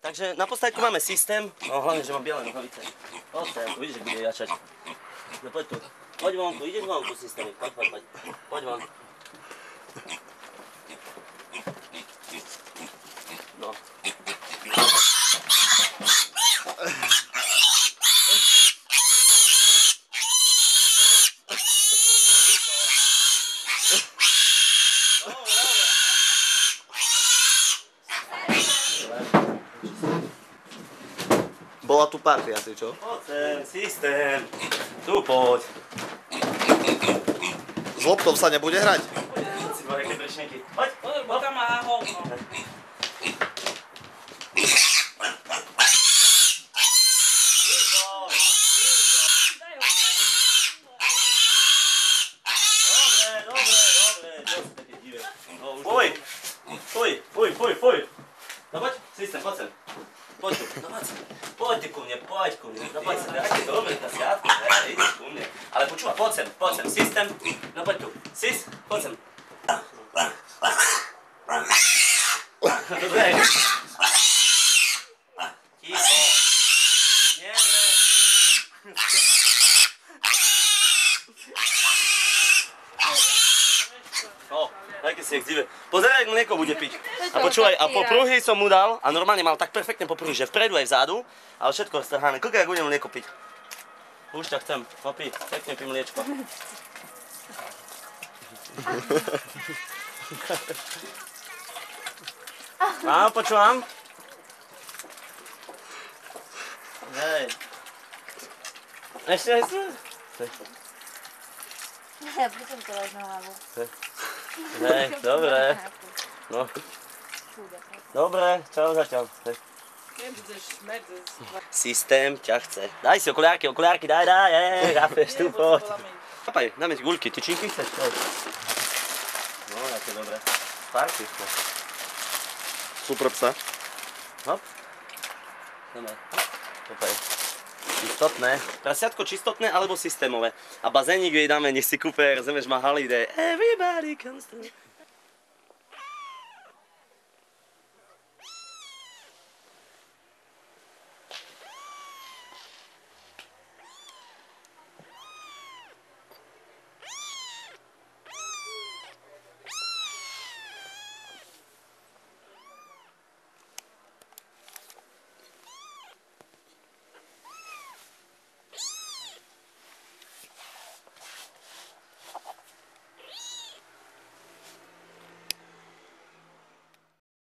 Takže na postavku máme systém, no hlavne, že mám biele nohavice. Poď sem, vidíš, že bude jačať. No poď tu. Poď vonku, ideš vonku systémy, poď. Poď von. No. Bola tu party asi, čo? Poď sem, systém. Tu poď. S loptom sa nebude hrať? Poď si dvoje kebrečníky. Poď. Bo tam má hovno. Fuj. No poď, systém, poď sem. Poď tu, no poď ty ku mne, no poď sem, aj ty to dobre, tá sviatku, ideš ku mne. Ale počúva, poď sem, systém, no poď tu, poď sem. Dobre. Ticho. Nevre. Taký si jak dive. Pozeraj, jak mlieko bude piť. A počúvaj, a po pruhy som mu dal, a normálne mal tak perfektne po pruhy, že vpredu aj vzadu, ale všetko strhané. Koľko jak budem mlieko piť? Už ťa chcem, popí, pekne pí mliečko. Áno, počúvam. Hej. Ešte. Potom to dať na hlavu. Hej, dobre. No. Dobre, čau zatiaľ. Systém ťa chce. Daj si okuliárky, daj, chápeš, tu poď. Chápaj, dáme ti guľky, tyčinky chceš? No, aké dobré. Parky sme. Super psa. Hop. Dobre. Chápaj. Čistotné. Prasiatko čistotné alebo systémové. A bazénik jej dáme, nech si kúpe, rozumieš, má holiday. Everybody comes to...